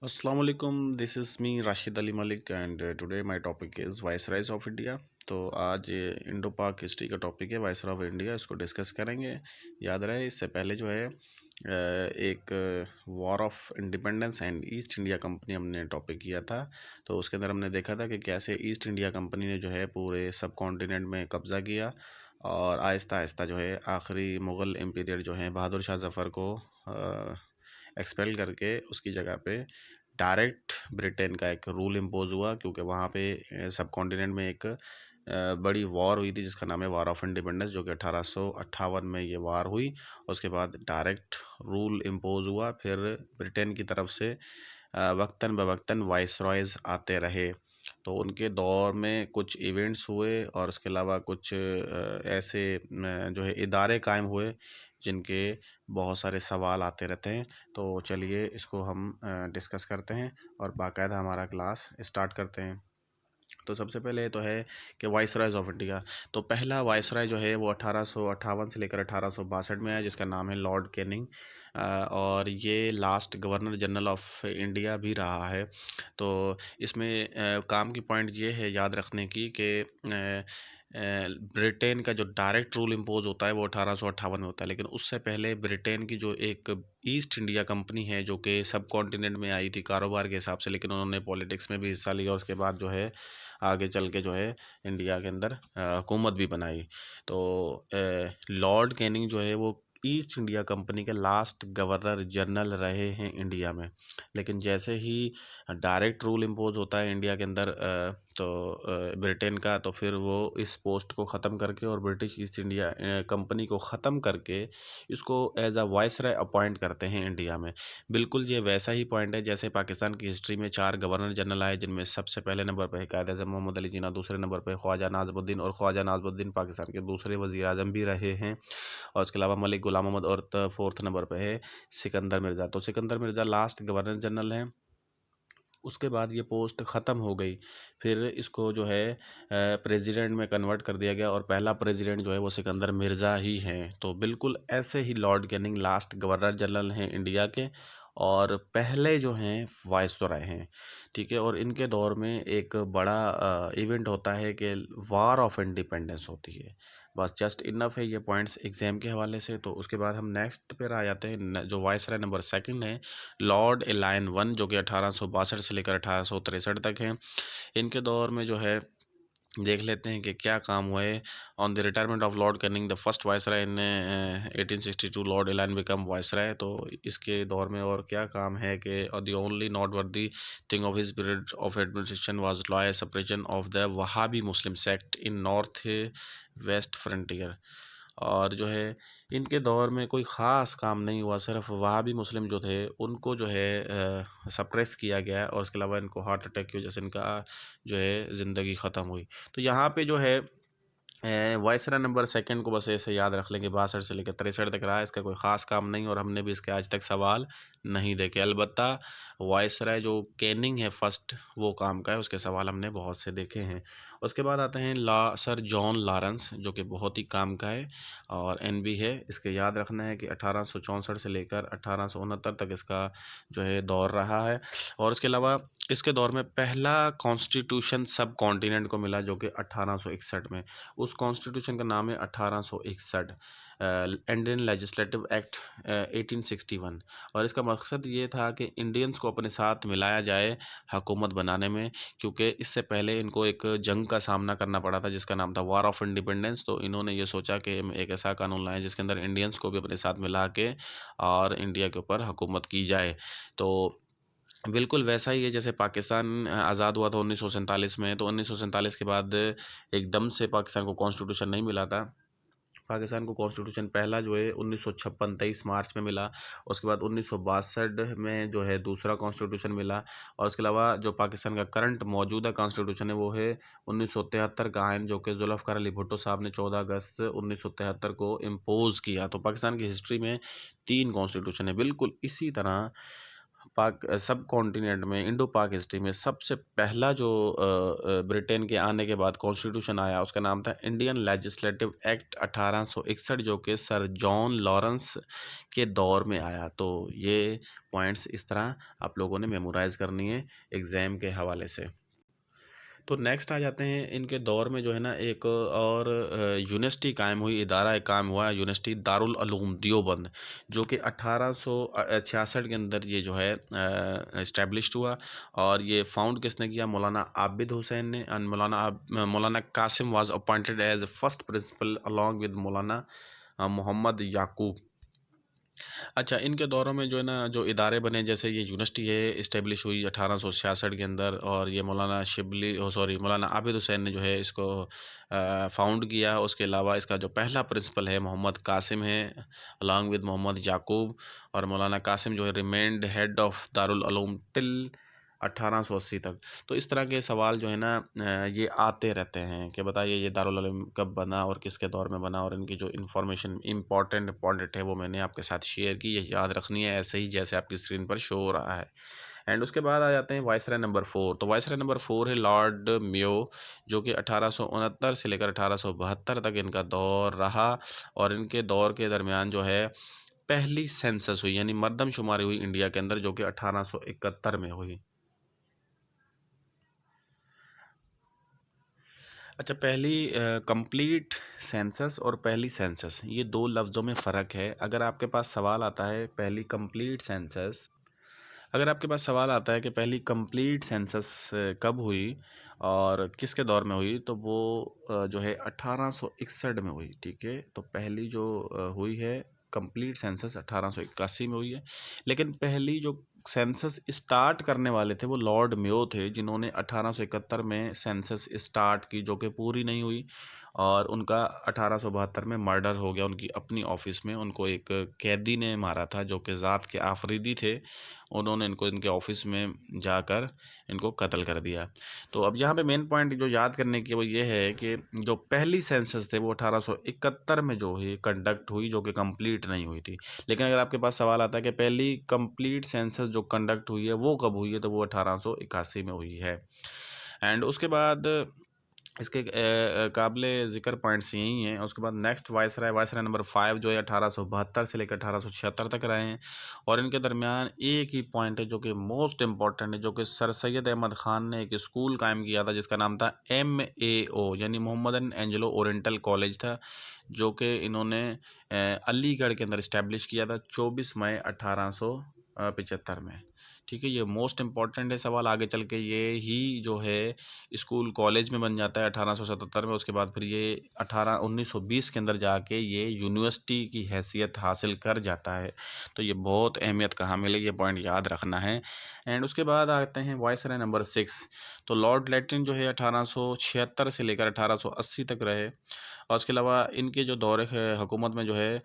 Assalamu alaikum. This is me Rashid Ali Malik and today my topic is Viceroys of India. तो आज Indo पाक history का topic है viceroy of India, इसको discuss करेंगे। याद रहे इससे पहले जो है एक war of independence and east India company हमने टॉपिक किया था। तो उसके अंदर हमने देखा था कि कैसे ईस्ट इंडिया कंपनी ने जो है पूरे सब कॉन्टिनेंट में कब्ज़ा किया और आहिस्ता आहिस्ता जो है आखिरी मुग़ल एम्पीरियर जो है बहादुर शाह ज़फ़र को एक्सपेल करके उसकी जगह पे डायरेक्ट ब्रिटेन का एक रूल इम्पोज हुआ, क्योंकि वहाँ पे सब कॉन्टिनेंट में एक बड़ी वॉर हुई थी जिसका नाम है वॉर ऑफ इंडिपेंडेंस, जो कि 1858 में ये वार हुई। उसके बाद डायरेक्ट रूल इम्पोज हुआ। फिर ब्रिटेन की तरफ से वक्तन बवक्तन वाइसरॉयज़ आते रहे। तो उनके दौर में कुछ इवेंट्स हुए और उसके अलावा कुछ ऐसे जो है इदारे कायम हुए जिनके बहुत सारे सवाल आते रहते हैं। तो चलिए इसको हम डिस्कस करते हैं और बाकायदा हमारा क्लास स्टार्ट करते हैं। तो सबसे पहले तो है कि वाइसरायज ऑफ इंडिया। तो पहला वाइसराय जो है वो 1858 से लेकर 1862 में आया, जिसका नाम है लॉर्ड कैनिंग, और ये last governor general of India भी रहा है। तो इसमें काम की पॉइंट ये है याद रखने की कि ब्रिटेन का जो डायरेक्ट रूल इम्पोज होता है वो 1858 में होता है, लेकिन उससे पहले ब्रिटेन की जो एक ईस्ट इंडिया कंपनी है जो कि सब कॉन्टिनेंट में आई थी कारोबार के हिसाब से, लेकिन उन्होंने पॉलिटिक्स में भी हिस्सा लिया। उसके बाद जो है आगे चल के जो है इंडिया के अंदर हुकूमत भी बनाई। तो लॉर्ड कैनिंग जो है वो ईस्ट इंडिया कंपनी के लास्ट गवर्नर जनरल रहे हैं इंडिया में। लेकिन जैसे ही डायरेक्ट रूल इम्पोज होता है इंडिया के अंदर ब्रिटेन का, तो फिर वो इस पोस्ट को ख़त्म करके और ब्रिटिश ईस्ट इंडिया कंपनी को ख़त्म करके इसको एज अ वाइसराय अपॉइंट करते हैं इंडिया में। बिल्कुल ये वैसा ही पॉइंट है जैसे पाकिस्तान की हिस्ट्री में 4 गवर्नर जनरल आए, जिनमें सबसे पहले नंबर पर है कायद-ए-आज़म मोहम्मद अली जिन्ना, दूसरे नंबर पे ख्वाजा नाज़मुद्दीन, और ख्वाजा नाज़मुद्दीन पाकिस्तान के दूसरे वज़ीर-ए-आज़म भी रहे हैं। और उसके अलावा मलिक गुलाम मोहम्मद, और फोर्थ नंबर पे है सिकंदर मिर्ज़ा। तो Sikandar Mirza last governor general हैं। उसके बाद ये पोस्ट ख़त्म हो गई। फिर इसको जो है प्रेसिडेंट में कन्वर्ट कर दिया गया और पहला प्रेसिडेंट जो है वो सिकंदर मिर्ज़ा ही हैं। तो बिल्कुल ऐसे ही Lord Canning last governor general हैं इंडिया के और पहले जो हैं वाइसरॉय हैं, ठीक है। और इनके दौर में एक बड़ा इवेंट होता है कि वार ऑफ इंडिपेंडेंस होती है। बस जस्ट इनफ है ये पॉइंट्स एग्जाम के हवाले से। तो उसके बाद हम नेक्स्ट पर आ जाते हैं। जो वाइसरॉय नंबर सेकंड है लॉर्ड एलायन वन, जो कि 1862 से लेकर 1863 तक हैं। इनके दौर में जो है देख लेते हैं कि क्या काम हुआ है। On the retirement of Lord Canning the first viceroy in 1862 Lord Elgin become viceroy. तो इसके दौर में और क्या काम है कि the only noteworthy thing of his period of administration was law separation of the Wahabi Muslim sect in north west frontier. और जो है इनके दौर में कोई ख़ास काम नहीं हुआ, सिर्फ वहाबी मुस्लिम जो थे उनको जो है सप्रेस किया गया, और उसके अलावा इनको हार्ट अटैक की वजह से इनका जो है ज़िंदगी ख़त्म हुई। तो यहाँ पे जो है वाइसराय नंबर सेकंड को बस ऐसे याद रख लेंगे, 62 से लेकर 63 तक रहा है। इसका कोई ख़ास काम नहीं और हमने भी इसके आज तक सवाल नहीं देखे। अलबत्ता वाइसराय जो कैनिंग है फर्स्ट, वो काम का है, उसके सवाल हमने बहुत से देखे हैं। उसके बाद आते हैं सर जॉन लॉरेंस, जो कि बहुत ही काम का है और एनबी है। इसके याद रखना है कि 1864 से लेकर 1869 तक इसका जो है दौर रहा है। और उसके अलावा इसके दौर में पहला कॉन्स्टिट्यूशन सब कॉन्टिनेंट को मिला, जो कि 1861 में। उस कॉन्स्टिट्यूशन का नाम है 1861 इंडियन लेजिस्लेटिव एक्ट 1861। और इसका मकसद ये था कि इंडियंस को अपने साथ मिलाया जाए हुकूमत बनाने में, क्योंकि इससे पहले इनको एक जंग का सामना करना पड़ा था जिसका नाम था वार ऑफ इंडिपेंडेंस। तो इन्होंने ये सोचा कि हम एक ऐसा कानून लाएं जिसके अंदर इंडियंस को भी अपने साथ मिला के और इंडिया के ऊपर हुकूमत की जाए। तो बिल्कुल वैसा ही है जैसे पाकिस्तान आज़ाद हुआ था 1947 में। तो 1947 के बाद एकदम से पाकिस्तान को कॉन्स्टिट्यूशन नहीं मिला था। पाकिस्तान को कॉन्स्टिट्यूशन पहला जो है 1956 23 मार्च में मिला। उसके बाद 1962 में जो है दूसरा कॉन्स्टिट्यूशन मिला। और उसके अलावा जो पाकिस्तान का करंट मौजूदा कॉन्स्टिट्यूशन है वो है 1973 का आइन, जो कि जुल्फ़िकार अली भुट्टो साहब ने 14 अगस्त 1973 को इम्पोज़ किया। तो पाकिस्तान की हिस्ट्री में 3 कॉन्स्टिट्यूशन है। बिल्कुल इसी तरह सब कॉन्टिनेंट में इंडो पाक हिस्ट्री में सबसे पहला जो ब्रिटेन के आने के बाद कॉन्स्टिट्यूशन आया उसका नाम था इंडियन लेजिस्लेटिव एक्ट 1861, जो कि सर जॉन लॉरेंस के दौर में आया। तो ये पॉइंट्स इस तरह आप लोगों ने मेमोराइज करनी है एग्ज़ाम के हवाले से। तो नेक्स्ट आ जाते हैं इनके दौर में जो है ना एक और यूनिवर्सिटी कायम हुई, इदारा एक कायम हुआ यूनिवर्सिटी दारुल उलूम देवबंद, जो कि 1866 के अंदर ये जो है इस्टेब्लिश्ड हुआ। और ये फाउंड किसने किया? मौलाना आबिद हुसैन ने। And Maulana Qasim was appointed as first principal along with Maulana Mohammad याकूब। अच्छा, इनके दौरों में जो है ना जो इदारे बने, जैसे ये यूनिवर्सिटी है इस्टेब्लिश हुई 1866 के अंदर, और ये मौलाना शिबली सॉरी मौलाना आबिद हुसैन ने जो है इसको फाउंड किया। उसके अलावा इसका जो पहला प्रिंसिपल है मोहम्मद कासिम है अलॉन्ग विद मोहम्मद याकूब, और मौलाना कासिम जो है remained head of Darul Uloom till 1880 तक। तो इस तरह के सवाल जो है ना ये आते रहते हैं कि बताइए ये दारुल उलूम कब बना और किसके दौर में बना, और इनकी जो इन्फॉर्मेशन इंपॉर्टेंट है वो मैंने आपके साथ शेयर की, ये याद रखनी है ऐसे ही जैसे आपकी स्क्रीन पर शो हो रहा है। एंड उसके बाद आ जाते हैं वाइसराय नंबर 4। तो वाइसराय नंबर 4 है लॉर्ड म्यो, जो कि 1869 से लेकर 1872 तक इनका दौर रहा। और इनके दौर के दरमियान जो है पहली सेंसस हुई, यानी मर्दमशुमारी हुई इंडिया के अंदर, जो कि 1871 में हुई। अच्छा, पहली कंप्लीट सेंसस और पहली सेंसस, ये दो लफ्ज़ों में फ़र्क है। अगर आपके पास सवाल आता है पहली कंप्लीट सेंसस, अगर आपके पास सवाल आता है कि पहली कंप्लीट सेंसस कब हुई और किसके दौर में हुई, तो वो जो है 1861 में हुई। ठीक है, तो पहली जो हुई है कंप्लीट सेंसस 1881 में हुई है। लेकिन पहली जो सेंसस स्टार्ट करने वाले थे वो लॉर्ड मेयो थे, जिन्होंने 1871 में सेंसस स्टार्ट की, जो कि पूरी नहीं हुई। और उनका 1872 में मर्डर हो गया उनकी अपनी ऑफिस में। उनको एक कैदी ने मारा था जो कि ज़ात के आफरीदी थे। उन्होंने इनको इनके ऑफिस में जाकर इनको कत्ल कर दिया। तो अब यहाँ पे मेन पॉइंट जो याद करने की वो ये है कि जो पहली सेंसस थे वो 1871 में जो है कंडक्ट हुई, जो कि कंप्लीट नहीं हुई थी। लेकिन अगर आपके पास सवाल आता है कि पहली कंप्लीट सेंसस जो कंडक्ट हुई है वो कब हुई है, तो वो 1881 में हुई है। एंड उसके बाद इसके काबिले ज़िक्र पॉइंट्स यही हैं। उसके बाद नेक्स्ट वायसराय नंबर 5 जो है 1872 से लेकर 1876 तक रहे हैं। और इनके दरमियान एक ही पॉइंट है जो कि मोस्ट इम्पॉर्टेंट है, जो कि सर सैयद अहमद ख़ान ने एक स्कूल कायम किया था जिसका नाम था MAO, यानी मोहम्मदन एंजेलो ओरिएंटल कॉलेज था, जो कि इन्होंने अलीगढ़ के अंदर इस्टेब्लिश किया था 24 मई 1875 में। ठीक है, ये मोस्ट इम्पॉर्टेंट है सवाल, आगे चल के ये ही जो है स्कूल कॉलेज में बन जाता है 1877 में। उसके बाद फिर ये 1920 के अंदर जाके ये यूनिवर्सिटी की हैसियत हासिल कर जाता है। तो ये बहुत अहमियत कहाँ मिली, ये पॉइंट याद रखना है। एंड उसके बाद आते हैं वायसराय नंबर 6। तो लॉर्ड लेटिन जो है 1876 से लेकर 1880 तक रहे। और उसके अलावा इनके जो दौरे हुकूमत में जो है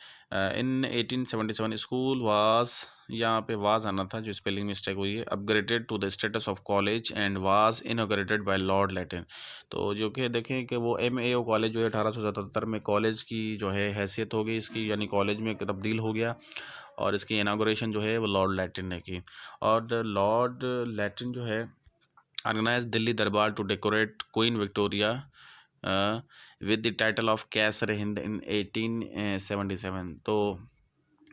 इन 1877 स्कूल वाज, यहाँ पे वाज आना था, जो स्पेलिंग मिस्टेक हुई है, upgraded to the status of college and was inaugurated by Lord Lytton. तो जो कि देखें कि वो MAO कॉलेज जो है 1877 में कॉलेज की जो है हैसियत हो गई इसकी, यानी कॉलेज में तब्दील हो गया। और इसकी इनाग्रेशन जो है वो लॉर्ड लेटिन ने की। और लॉर्ड लेटिन जो है organise Delhi Durbar to decorate Queen Victoria with the title of Kaiser Hind in 1877। तो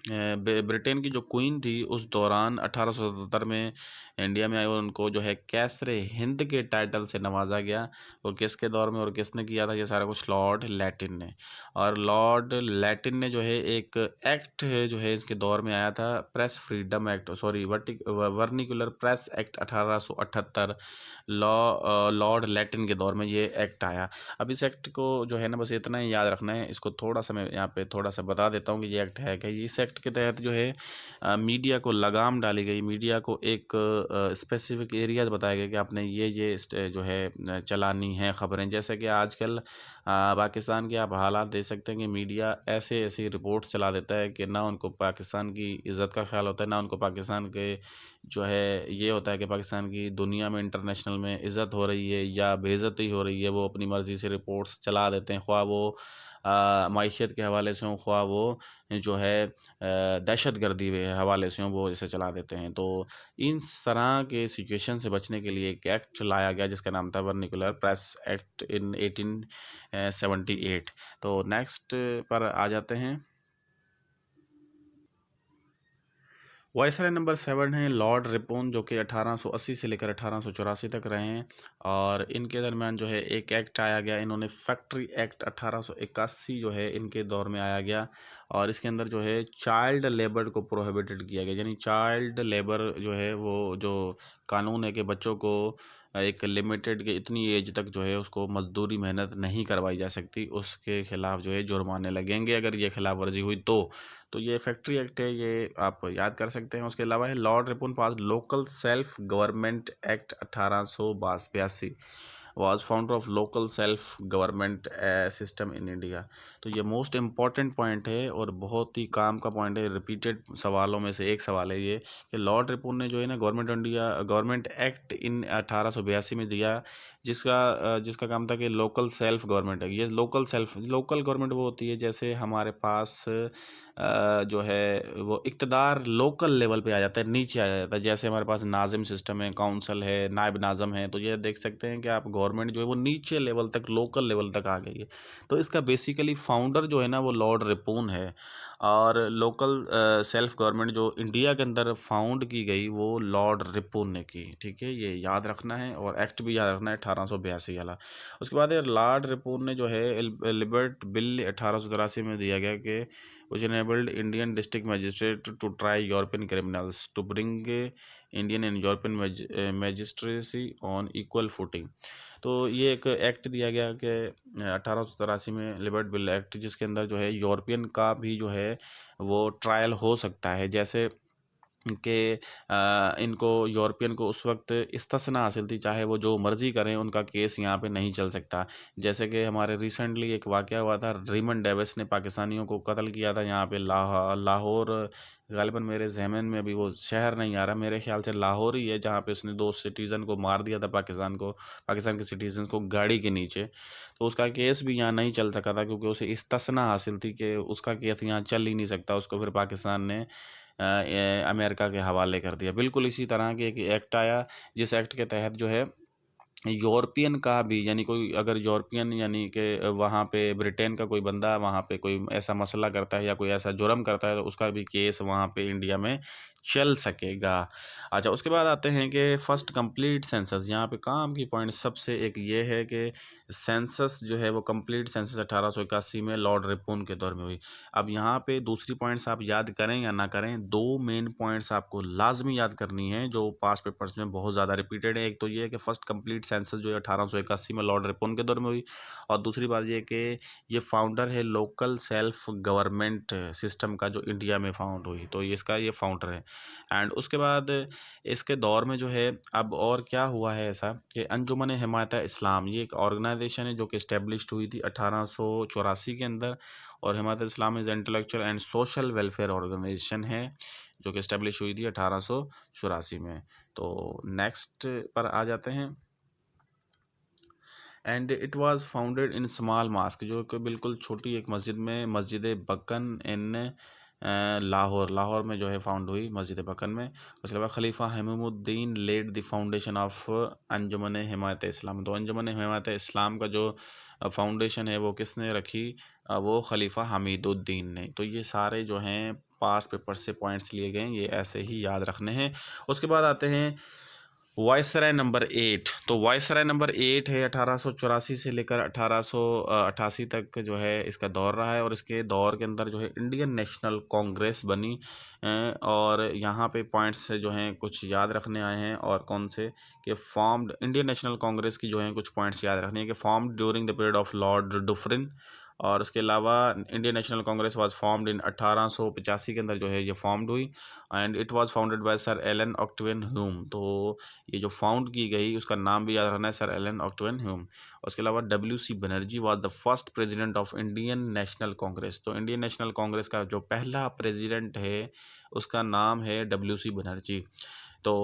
ब्रिटेन की जो क्वीन थी उस दौरान 1877 में इंडिया में आई और उनको जो है कैसर हिंद के टाइटल से नवाजा गया। वो किसके दौर में और किसने किया था, ये सारा कुछ लॉर्ड लेटिन ने। और लॉर्ड लेटिन ने जो है एक एक्ट जो है इसके दौर में आया था, press freedom act sorry vernacular press act 1878। Lord Latin के दौर में ये एक्ट आया। अब इस एक्ट को जो है ना बस इतना ही याद रखना है, इसको थोड़ा सा मैं यहाँ पे थोड़ा सा बता देता हूँ कि ये एक्ट है क्या। इस एक्ट के तहत जो है मीडिया को लगाम डाली गई, मीडिया को एक स्पेसिफिक एरियाज बताया गया कि आपने ये जो है चलानी है खबरें। जैसे कि आजकल पाकिस्तान के आप हालात देख सकते हैं कि मीडिया ऐसे ऐसी रिपोर्ट चला देता है कि ना उनको पाकिस्तान की इज़्ज़त का ख्याल होता है, ना उनको पाकिस्तान के जो है ये होता है कि पाकिस्तान की दुनिया में इंटरनेशनल में इज़्ज़त हो रही है या बेइज़्ज़ती हो रही है। वो अपनी मर्ज़ी से रिपोर्ट्स चला देते हैं, ख्वाह वो मईशत के हवाले से हो, ख़्वा वो जो है दहशतगर्दी के हवाले से हो, वो इसे चला देते हैं। तो इन तरह के सिचुएशन से बचने के लिए एक एक्ट लाया गया जिसका नाम था वर्नाक्युलर प्रेस एक्ट इन 1878। तो नेक्स्ट पर आ जाते हैं। वायसराय नंबर 7 है लॉर्ड रिपन, जो कि 1880 से लेकर 1884 तक रहे हैं। और इनके दरमियान जो है एक एक्ट आया गया, इन्होंने फैक्ट्री एक्ट 1881 जो है इनके दौर में आया गया। और इसके अंदर जो है चाइल्ड लेबर को प्रोहिबिटेड किया गया, यानी चाइल्ड लेबर जो है वो जो कानून है कि बच्चों को एक लिमिटेड के इतनी एज तक जो है उसको मजदूरी मेहनत नहीं करवाई जा सकती, उसके खिलाफ जो है जुर्माने लगेंगे अगर ये खिलाफ वर्जी हुई तो ये फैक्ट्री एक्ट है, ये आप याद कर सकते हैं। उसके अलावा है Lord Ripon pass local self government act 1882 was founder of local self government system in India. तो ये मोस्ट इम्पॉर्टेंट पॉइंट है और बहुत ही काम का पॉइंट है, रिपीटेड सवालों में से एक सवाल है ये कि लॉर्ड रिपन ने जो है ना गवर्नमेंट एक्ट इन 1882 में दिया, जिसका काम था कि लोकल सेल्फ गवर्नमेंट है। ये लोकल गवर्नमेंट वो होती है जैसे हमारे पास जो है वो इक़्तिदार लोकल लेवल पे आ जाता है, नीचे आ जाता है। जैसे हमारे पास नाज़िम सिस्टम है, काउंसिल है, नायब नाज़िम है, तो ये देख सकते हैं कि आप गवर्नमेंट जो है वो नीचे लेवल तक, लोकल लेवल तक आ गई है। तो इसका बेसिकली फाउंडर जो है ना वो लॉर्ड रिपन है। और लोकल सेल्फ गवर्नमेंट जो इंडिया के अंदर फाउंड की गई वो लॉर्ड रिपन ने की, ठीक है, ये याद रखना है। और एक्ट भी याद रखना है 1882 वाला। उसके बाद ये लॉर्ड रिपन ने जो है लिबर्ट बिल 1883 में दिया गया कि which enabled Indian district magistrate to try European criminals to bring Indian and European magistracy on equal footing। तो ये एक एक्ट दिया गया कि 1883 में लिबर्ट बिल एक्ट, जिसके अंदर जो है यूरोपियन का भी जो है वो ट्रायल हो सकता है। जैसे कि इनको यूरोपियन को उस वक्त इस्तिस्ना हासिल थी, चाहे वो जो मर्ज़ी करें उनका केस यहाँ पे नहीं चल सकता। जैसे कि हमारे रिसेंटली एक वाक़या हुआ था, रेमंड डेविस ने पाकिस्तानियों को कत्ल किया था यहाँ पे लाहौर, ग़ालिबन मेरे ज़हन में अभी वो शहर नहीं आ रहा, मेरे ख़्याल से लाहौर ही है, जहाँ पे उसने 2 सिटीज़न को मार दिया था, पाकिस्तान के सिटीज़न को गाड़ी के नीचे। तो उसका केस भी यहाँ नहीं चल सका था क्योंकि उसे इस्तिस्ना हासिल थी कि उसका केस यहाँ चल ही नहीं सकता। उसको फिर पाकिस्तान ने अमेरिका के हवाले कर दिया। बिल्कुल इसी तरह के एक एक्ट आया, जिस एक्ट के तहत जो है यूरोपियन का भी, यानी कोई अगर यूरोपियन यानी कि वहाँ पे ब्रिटेन का कोई बंदा वहाँ पे कोई ऐसा मसला करता है या कोई ऐसा जुर्म करता है तो उसका भी केस वहाँ पे इंडिया में चल सकेगा। अच्छा, उसके बाद आते हैं कि फर्स्ट कंप्लीट सेंसस। यहाँ पे काम की पॉइंट सबसे एक ये है कि सेंसस जो है वो कंप्लीट सेंसस 1881 में लॉर्ड रिपन के दौर में हुई। अब यहाँ पे दूसरी पॉइंट्स आप याद करें या ना करें, दो मेन पॉइंट्स आपको लाजमी याद करनी है जो पास पेपर्स में बहुत ज़्यादा रिपीटेड है। एक तो ये है कि फर्स्ट कंप्लीट सेंसस जो है 1881 में लॉर्ड रिपन के दौर में हुई, और दूसरी बात ये कि ये फाउंडर है लोकल सेल्फ गवर्नमेंट सिस्टम का जो इंडिया में फाउंड हुई, तो ये इसका ये फाउंडर है। एंड उसके बाद इसके दौर में जो है अब और क्या हुआ है ऐसा कि अंजुमन हिमायत इस्लाम, ये एक ऑर्गेनाइजेशन है जो कि इस्टेब्लिश्ड हुई थी 1884 के अंदर। और Himayat Islam is intellectual and social welfare organisation है जो कि इस्टेब्लिश हुई थी 1884 में। तो नेक्स्ट पर आ जाते हैं। And it was founded in small mask, जो कि बिल्कुल छोटी एक मस्जिद में, मस्जिद बकन इन लाहौर में जो है फाउंड हुई, मस्जिद बकन में। उसके बाद Khalifa Hamiduddin led the foundation of Anjuman Himayat Islam. तो अंजुमन हिमायत इस्लाम का जो फाउंडेशन है वो किसने रखी, वो खलीफा हमीदुद्दीन ने। तो ये सारे जो हैं पास पेपर से पॉइंट्स लिए गए हैं, ये ऐसे ही याद रखने हैं। उसके बाद आते हैं वायसराय नंबर 8। तो वायसराय नंबर 8 है 1884 से लेकर 1888 तक जो है इसका दौर रहा है। और इसके दौर के अंदर जो है इंडियन नेशनल कांग्रेस बनी। और यहाँ पे पॉइंट्स जो हैं कुछ याद रखने आए हैं, और कौन से कि फॉर्म्ड इंडियन नेशनल कांग्रेस की जो हैं कुछ पॉइंट्स याद रखने हैं कि formed during the period of Lord Dufferin. और उसके अलावा Indian National Congress was formed in 1885 के अंदर जो है ये फॉर्म्ड हुई। And it was founded by sir Allan Octavian Hume. तो ये जो फाउंड की गई उसका नाम भी याद रखना है, सर एलन ऑक्टविन ह्यूम। उसके अलावा WC Banerjee was the first president of Indian National Congress. तो इंडियन नेशनल कांग्रेस का जो पहला प्रेसिडेंट है उसका नाम है WC बनर्जी। तो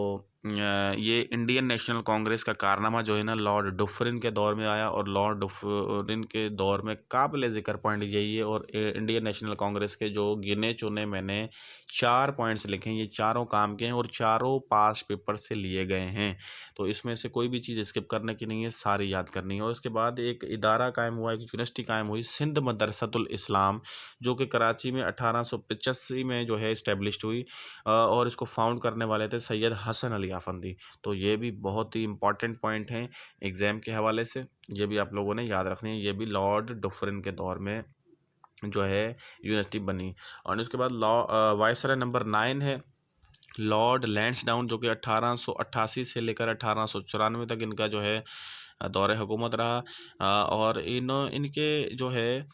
ये इंडियन नेशनल कांग्रेस का कारनामा जो है ना लॉर्ड डुफरिन के दौर में आया, और लॉर्ड डुफरिन के दौर में काबिल ज़िक्र पॉइंट यही है। और इंडियन नेशनल कांग्रेस के जो गिने चुने मैंने 4 पॉइंट्स लिखे हैं, ये चारों काम के हैं और चारों पास पेपर से लिए गए हैं। तो इसमें से कोई भी चीज़ स्किप करने की नहीं है, सारी याद करनी है। और उसके बाद एक इदारा कायम हुआ, एक यूनिवर्सिटी कायम हुई, सिंध मदरसतुल इस्लाम, जो कि कराची में 1885 में जो है इस्टेब्लिश्ड हुई। और इसको फाउंड करने वाले थे सैयद हसन अली आफंदी। तो ये भी बहुत ही इंपॉर्टेंट पॉइंट हैं एग्ज़ाम के हवाले से, ये भी आप लोगों ने याद रखनी है। ये भी लॉर्ड डुफरिन के दौर में जो है यूनिवर्सिटी बनी। और उसके बाद वायसराय नंबर 9 है लॉर्ड लैंसडाउन, जो कि 1888 से लेकर 1894 तक इनका जो है दौर हुकूमत रहा। और इनके जो है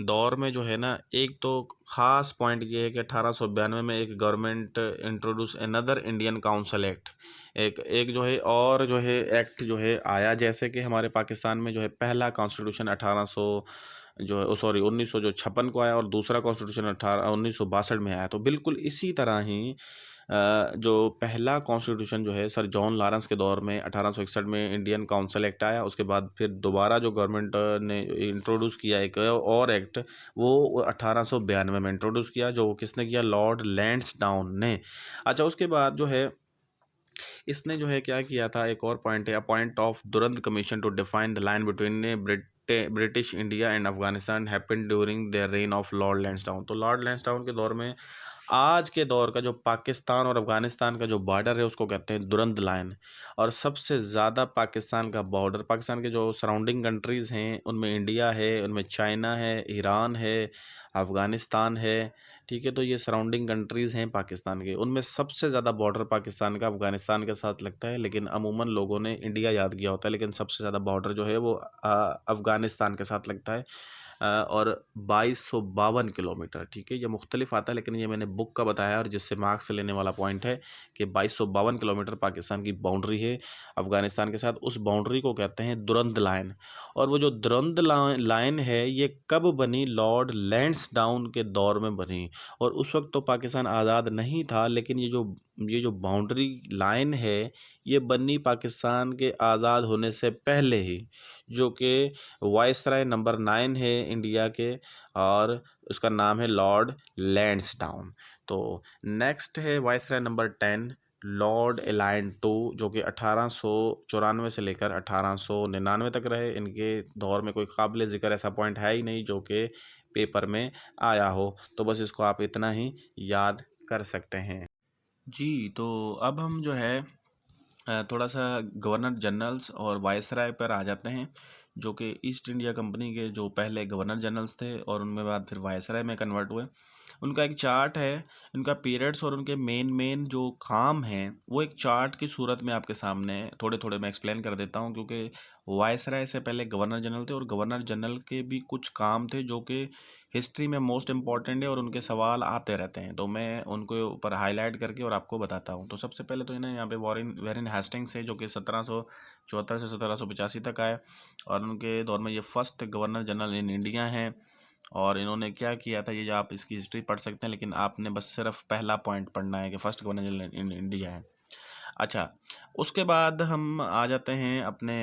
दौर में जो है ना, एक तो ख़ास पॉइंट ये है कि 1892 में एक government introduce another Indian council act, एक एक जो है और जो है एक्ट जो है आया, जैसे कि हमारे पाकिस्तान में जो है पहला कॉन्स्टिट्यूशन 1800 जो है सॉरी 1900 जो 56 को आया, और दूसरा कॉन्स्टिट्यूशन 1962 में आया। तो बिल्कुल इसी तरह ही जो पहला कॉन्स्टिट्यूशन जो है सर जॉन लॉरेंस के दौर में 1861 में इंडियन काउंसिल एक्ट आया। उसके बाद फिर दोबारा जो गवर्नमेंट ने इंट्रोड्यूस किया एक और एक्ट, वो 1892 में इंट्रोड्यूस किया, जो किसने किया, लॉर्ड लैंसडाउन ने। अच्छा, उसके बाद जो है इसने जो है क्या किया था, एक और पॉइंट है, appoint of Durand commission to define the line between British India and Afghanistan happened during the reign of Lord Lansdowne. तो लॉर्ड लैंसडाउन के दौर में आज के दौर का जो पाकिस्तान और अफगानिस्तान का जो बॉर्डर है उसको कहते हैं दुरंत लाइन। और सबसे ज़्यादा पाकिस्तान का बॉर्डर, पाकिस्तान के जो सराउंडिंग कंट्रीज़ हैं उनमें इंडिया है, उनमें चाइना है, ईरान है, अफ़गानिस्तान है। ठीक है, तो ये सराउंडिंग कंट्रीज़ हैं पाकिस्तान के, उनमें सबसे ज़्यादा बॉर्डर पाकिस्तान का अफ़गानिस्तान के साथ लगता है। लेकिन अमूमन लोगों ने इंडिया याद किया होता है, लेकिन सबसे ज़्यादा बॉर्डर जो है वो अफ़गानिस्तान के साथ लगता है। और 2252 किलोमीटर, ठीक है, ये मुख्तलिफ आता है, लेकिन ये मैंने बुक का बताया और जिससे मार्क्स लेने वाला पॉइंट है कि 2252 किलोमीटर पाकिस्तान की बाउंड्री है अफ़गानिस्तान के साथ। उस बाउंड्री को कहते हैं दुरंत लाइन। और वो जो दुरंत लाइन है ये कब बनी, लॉर्ड लैंसडाउन के दौर में बनी। और उस वक्त तो पाकिस्तान आज़ाद नहीं था, लेकिन ये जो बाउंड्री लाइन है ये बनी पाकिस्तान के आज़ाद होने से पहले ही, जो कि वायसराय नंबर 9 है इंडिया के, और उसका नाम है लॉर्ड लैंसडाउन। तो नेक्स्ट है वायसराय नंबर 10 लॉर्ड एलायन टू, जो कि 1894 से लेकर 1899 तक रहे। इनके दौर में कोई काबिल ज़िक्र ऐसा पॉइंट है ही नहीं जो कि पेपर में आया हो, तो बस इसको आप इतना ही याद कर सकते हैं। जी, तो अब हम जो है थोड़ा सा गवर्नर जनरल्स और वायसराय पर आ जाते हैं, जो कि ईस्ट इंडिया कंपनी के जो पहले गवर्नर जनरल्स थे और उनमें बाद फिर वायसराय में कन्वर्ट हुए। उनका एक चार्ट है, उनका पीरियड्स और उनके मेन मेन जो काम हैं वो एक चार्ट की सूरत में आपके सामने थोड़े थोड़े मैं एक्सप्लेन कर देता हूँ, क्योंकि वायसराय से पहले गवर्नर जनरल थे और गवर्नर जनरल के भी कुछ काम थे जो कि हिस्ट्री में मोस्ट इम्पॉर्टेंट है और उनके सवाल आते रहते हैं। तो मैं उनको ऊपर हाईलाइट करके और आपको बताता हूँ। तो सबसे पहले तो इन्हें यहाँ पे वॉरेन वेरिन हेस्टिंग्स है, जो कि 1774 से 1785 तक आए, और उनके दौर में ये first governor general in India हैं। और इन्होंने क्या किया था, ये जो आप इसकी हिस्ट्री पढ़ सकते हैं, लेकिन आपने बस सिर्फ पहला पॉइंट पढ़ना है कि first governor general in India है। अच्छा, उसके बाद हम आ जाते हैं अपने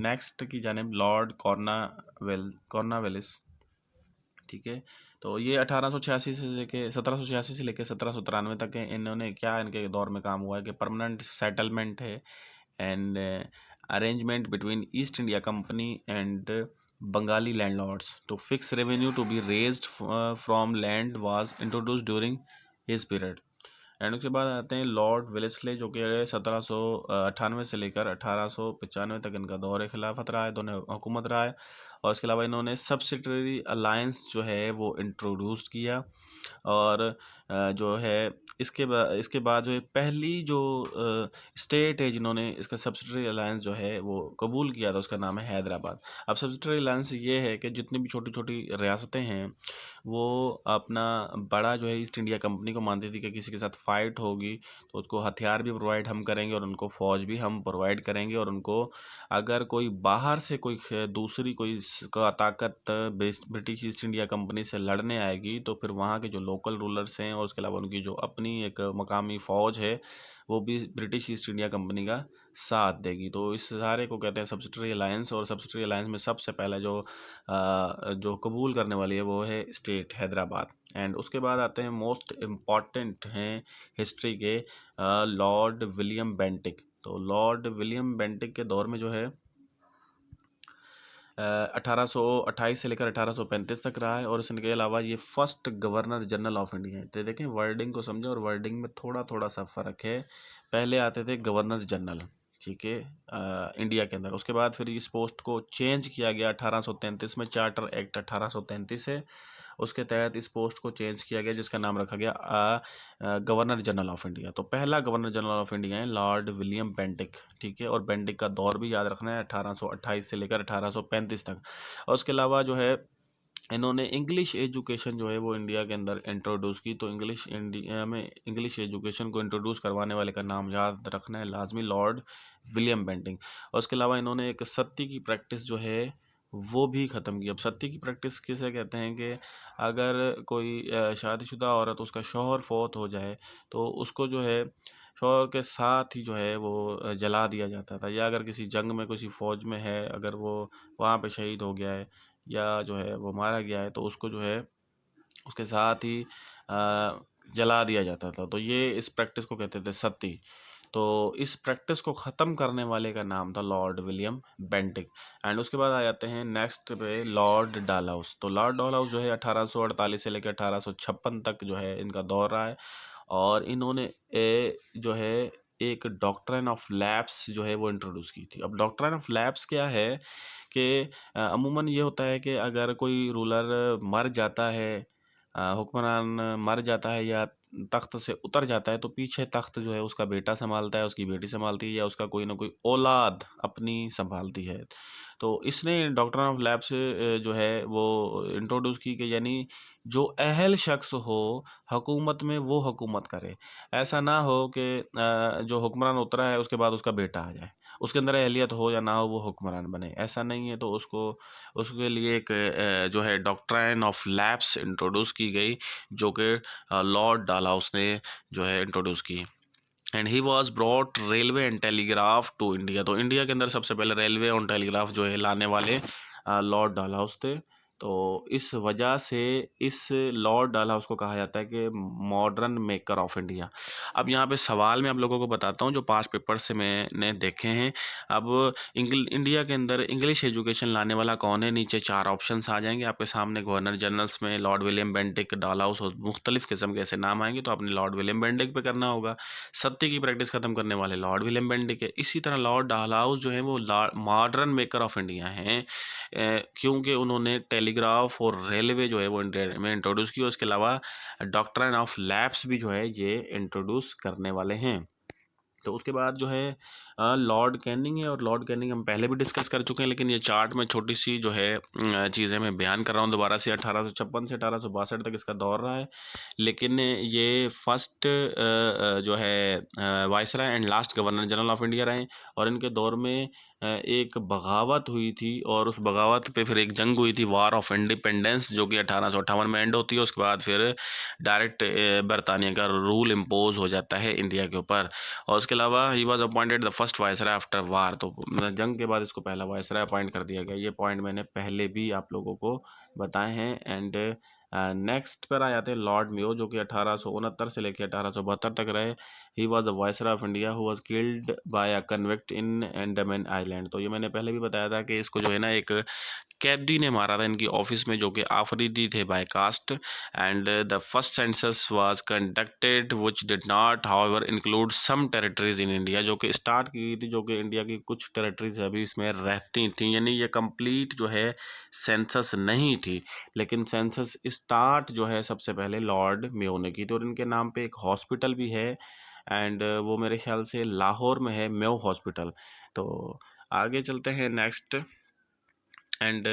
नेक्स्ट की जानिब, लॉर्ड कॉर्नवालिस। ठीक है, तो ये 1886 से लेके 1786 से लेके 1793 तक है। इन्होंने क्या, इनके दौर में काम हुआ है कि परमानेंट सेटलमेंट है and arrangement between East India Company and Bengali landlords to fix revenue to be raised from land was introduced during his period. And उसके बाद आते हैं लॉर्ड वेलेस्ले, जो कि 1798 से लेकर 1895 तक इनका दौर खिलाफत रहा है, दोनों हुकूमत रहा है। और इसके अलावा इन्होंने सब्सिडरी अलायंस जो है वो इंट्रोड्यूस किया। और जो है इसके बाद जो है पहली जो स्टेट है जिन्होंने इसका सब्सिडरी अलायंस जो है वो कबूल किया था, उसका नाम है हैदराबाद। अब सब्सिडरी अलायंस ये है कि जितनी भी छोटी छोटी रियासतें हैं वो अपना बड़ा जो है ईस्ट इंडिया कंपनी को मानती थी कि किसी के साथ फाइट होगी तो उसको हथियार भी प्रोवाइड हम करेंगे और उनको फ़ौज भी हम प्रोवाइड करेंगे, और उनको अगर कोई बाहर से कोई दूसरी कोई इसका ताकत ब्रिटिश ईस्ट इंडिया कंपनी से लड़ने आएगी तो फिर वहाँ के जो लोकल रूलर्स हैं और उसके अलावा उनकी जो अपनी एक मकामी फ़ौज है वो भी ब्रिटिश ईस्ट इंडिया कंपनी का साथ देगी। तो इस सारे को कहते हैं सब्सिडरी अलायंस, और सब्सिडरी अलायंस में सबसे पहला जो कबूल करने वाली है वो है स्टेट हैदराबाद। एंड उसके बाद आते हैं मोस्ट इम्पॉर्टेंट हैं हिस्ट्री के लॉर्ड विलियम बेंटिक। तो लॉर्ड विलियम बेंटिक के दौर में जो है 1828 से लेकर 1835 तक रहा है, और इसके अलावा ये first governor general of India है। तो देखें वर्डिंग को समझो, और वर्डिंग में थोड़ा थोड़ा सा फ़र्क है। पहले आते थे गवर्नर जनरल, ठीक है, इंडिया के अंदर। उसके बाद फिर इस पोस्ट को चेंज किया गया 1833 में, चार्टर एक्ट 1833 है, उसके तहत इस पोस्ट को चेंज किया गया जिसका नाम रखा गया गवर्नर जनरल ऑफ इंडिया। तो पहला गवर्नर जनरल ऑफ इंडिया है लॉर्ड विलियम बेंटिक, ठीक है। और बेंटिक का दौर भी याद रखना है 1828 से लेकर 1835 तक। और उसके अलावा जो है इन्होंने इंग्लिश एजुकेशन जो है वो इंडिया के अंदर इंट्रोड्यूस की। तो इंग्लिश इंडिया में इंग्लिश एजुकेशन को इंट्रोड्यूस करवाने वाले का नाम याद रखना है लाजमी, लॉर्ड विलियम बेंटिक। और उसके अलावा इन्होंने एक सत्ती की प्रैक्टिस जो है वो भी ख़त्म की। अब सत्ती की प्रैक्टिस किसे कहते हैं कि अगर कोई शादीशुदा औरत, उसका शौहर फौत हो जाए तो उसको जो है शौहर के साथ ही जो है वो जला दिया जाता था। या अगर किसी जंग में किसी फ़ौज में है, अगर वो वहाँ पे शहीद हो गया है या जो है वो मारा गया है तो उसको जो है उसके साथ ही जला दिया जाता था। तो ये इस प्रैक्टिस को कहते थे सती। तो इस प्रैक्टिस को ख़त्म करने वाले का नाम था लॉर्ड विलियम बेंटिक। एंड उसके बाद आ जाते हैं नेक्स्ट पे लॉर्ड डालहाउस। तो लॉर्ड डालहाउस जो है 1848 से लेकर 1856 तक जो है इनका दौर रहा है, और इन्होंने जो है एक डॉक्ट्रिन ऑफ लैप्स जो है वो इंट्रोड्यूस की थी। अब डॉक्ट्रिन ऑफ लैप्स क्या है कि अमूमन ये होता है कि अगर कोई रूलर मर जाता है, हुक्मरान मर जाता है या तख्त से उतर जाता है तो पीछे तख्त जो है उसका बेटा संभालता है, उसकी बेटी संभालती है, या उसका कोई ना कोई औलाद अपनी संभालती है। तो इसने डॉक्टर ऑफ लैब्स जो है वो इंट्रोड्यूस की कि यानी जो अहल शख्स हो हुकूमत में वो हुकूमत करे। ऐसा ना हो कि जो हुक्मरान उतरा है उसके बाद उसका बेटा आ जाए, उसके अंदर अहलियत हो या ना हो वो हुक्मरान बने, ऐसा नहीं है। तो उसको उसके लिए एक जो है डॉक्ट्राइन ऑफ लैप्स इंट्रोड्यूस की गई, जो कि लॉर्ड डालहाउस ने जो है इंट्रोड्यूस की। And he was brought railway and telegraph to India. तो इंडिया के अंदर सबसे पहले रेलवे और टेलीग्राफ जो है लाने वाले लॉर्ड डालहाउस थे। तो इस वजह से इस लॉर्ड डालहाउस को कहा जाता है कि मॉडर्न मेकर ऑफ इंडिया। अब यहाँ पे सवाल मैं आप लोगों को बताता हूँ जो 5 पेपर से मैंने देखे हैं। अब इंडिया के अंदर इंग्लिश एजुकेशन लाने वाला कौन है, नीचे 4 ऑप्शंस आ जाएंगे आपके सामने। गवर्नर जनरल्स में लॉर्ड विलियम बेंटिक, डालहाउस और मुख्तलिफ किस्म के ऐसे नाम आएंगे, तो आपने लॉर्ड विलियम बेंटिक पे करना होगा। सत्य की प्रैक्टिस खत्म करने वाले लॉर्ड विलियम बेंटिक है। इसी तरह लॉर्ड डालहाउस जो है वो मॉडर्न मेकर ऑफ इंडिया हैं, क्योंकि उन्होंने टेलीग्राफ और रेलवे जो है वो इंडिया में इंट्रोड्यूस की। उसके अलावा डॉक्ट्रिन ऑफ लैप्स भी जो है ये इंट्रोड्यूस करने वाले हैं। तो उसके बाद जो है लॉर्ड कैनिंग है, और लॉर्ड कैनिंग हम पहले भी डिस्कस कर चुके हैं, लेकिन ये चार्ट में छोटी सी जो है चीज़ें मैं बयान कर रहा हूँ दोबारा से। 1856 से 1862 तक इसका दौर रहा है, लेकिन ये फर्स्ट जो है viceroy and last governor general of India रहे। और इनके दौर में एक बगावत हुई थी, और उस बगावत पे फिर एक जंग हुई थी, वार ऑफ इंडिपेंडेंस, जो कि 1858 में एंड होती है। उसके बाद फिर डायरेक्ट बरतानिया का रूल इम्पोज हो जाता है इंडिया के ऊपर। और उसके अलावा he was appointed the first viceroy after war. तो जंग के बाद इसको पहला वायसराय अपॉइंट कर दिया गया। ये पॉइंट मैंने पहले भी आप लोगों को बताए हैं। एंड नेक्स्ट पर आ जाते हैं लॉर्ड मेयो, जो कि 1869 से लेकर 1872 तक रहे। He was the viceroy of India who was killed by a convict in Andaman island. तो ये मैंने पहले भी बताया था कि इसको जो है ना एक कैदी ने मारा था इनकी ऑफिस में, जो कि आफरीदी थे by caste. And the first census was conducted which did not however include some territories in India. जो कि स्टार्ट की गई थी, जो कि इंडिया की कुछ टेरिटरीज अभी इसमें रहती थी, यानी ये कंप्लीट जो है सेंसस नहीं थी। लेकिन सेंसस स्टार्ट जो है सबसे पहले लॉर्ड मेयो ने की थी, और इनके नाम पे एक हॉस्पिटल भी है, एंड वो मेरे ख्याल से लाहौर में है, मेयो हॉस्पिटल। तो आगे चलते हैं नेक्स्ट। And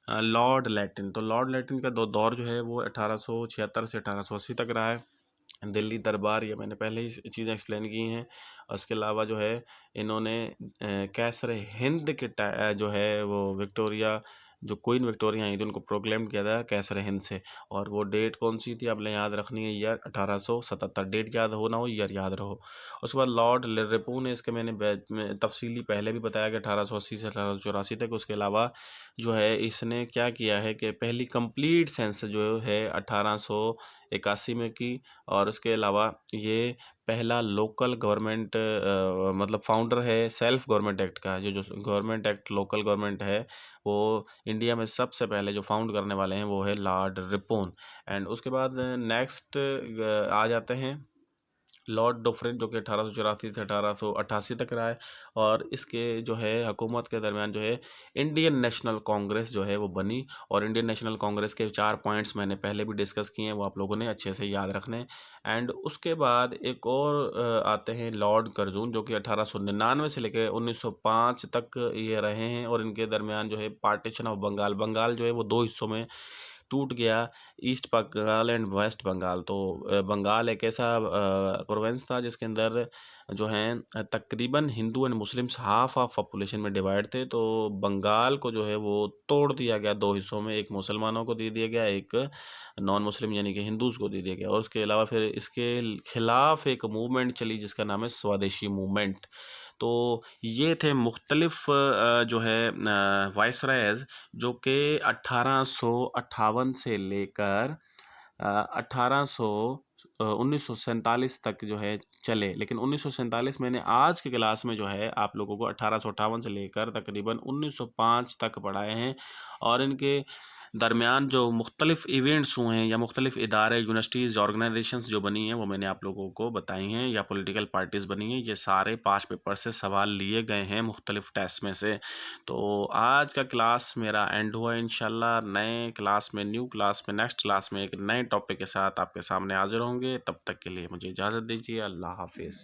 Lord Latin. तो लॉर्ड लैटिन का दौर जो है वो 1876 से 1880 तक रहा है। दिल्ली दरबार, ये मैंने पहले ही चीज़ें एक्सप्लेन की हैं। और उसके अलावा जो है इन्होंने कैसर हिंद के जो है वो विक्टोरिया जो क्वीन विक्टोरिया आई थी उनको प्रोक्लेम किया था कैसर हिंद से। और वो डेट कौन सी थी आपने याद रखनी है, ईयर 1877। डेट याद हो ना हो, ईयर याद रहो। उसके बाद लॉर्ड रिपू ने, इसके मैंने में तफसीली पहले भी बताया कि 1880 से 1884 तक। उसके अलावा जो है इसने क्या किया है कि पहली कंप्लीट सेंस जो है 1881 में की। और उसके अलावा ये पहला लोकल गवर्नमेंट मतलब फाउंडर है सेल्फ गवर्नमेंट एक्ट का। जो गवर्नमेंट एक्ट लोकल गवर्नमेंट है वो इंडिया में सबसे पहले जो फाउंड करने वाले हैं वो है लॉर्ड रिपोन। एंड उसके बाद नेक्स्ट आ जाते हैं लॉर्ड डोफरिन, जो कि 1884 से 1888 तक रहा है। और इसके जो है हुकूमत के दरमियान जो है इंडियन नेशनल कांग्रेस जो है वो बनी। और इंडियन नेशनल कांग्रेस के 4 पॉइंट्स मैंने पहले भी डिस्कस किए हैं, वो आप लोगों ने अच्छे से याद रखने हैं। एंड उसके बाद एक और आते हैं लॉर्ड कर्जून, जो कि 1899 से लेकर 1905 तक ये रहे हैं। और इनके दरमियान जो है पार्टीशन ऑफ बंगाल, बंगाल जो है वो 2 हिस्सों में टूट गया, East Bengal and West Bengal. तो बंगाल एक ऐसा प्रोविंस था जिसके अंदर जो हैं तकरीबन Hindu and Muslims half of population में डिवाइड थे। तो बंगाल को जो है वो तोड़ दिया गया 2 हिस्सों में, एक मुसलमानों को दे दिया गया, एक नॉन मुस्लिम यानी कि हिंदूज़ को दे दिया गया। और उसके अलावा फिर इसके खिलाफ एक मूवमेंट चली जिसका नाम है स्वदेशी मूवमेंट। तो ये थे मुख्तलिफ जो है वाइसरायज़, जो कि 1858 से लेकर 1947 तक जो है चले। लेकिन 1947 मैंने आज की क्लास में जो है आप लोगों को 1858 से लेकर तकरीबन 1905 तक पढ़ाए हैं। और इनके दरमियान जो मुख्तलिफ इवेंट्स हुए हैं या मुख्तलिफ इदारे, यूनिवर्सिटीज़, ऑर्गेनाइजेशंस जो बनी हैं वो मैंने आप लोगों को बताई हैं, या पॉलिटिकल पार्टीज़ बनी हैं। ये सारे 5 पेपर से सवाल लिए गए हैं मुख्तलिफ टेस्ट में से। तो आज का क्लास मेरा एंड हुआ। इंशाल्लाह नए क्लास में, न्यू क्लास में, नेक्स्ट क्लास में एक नए टॉपिक के साथ आपके सामने हाजिर होंगे। तब तक के लिए मुझे इजाज़त दीजिए। अल्लाह हाफिज़।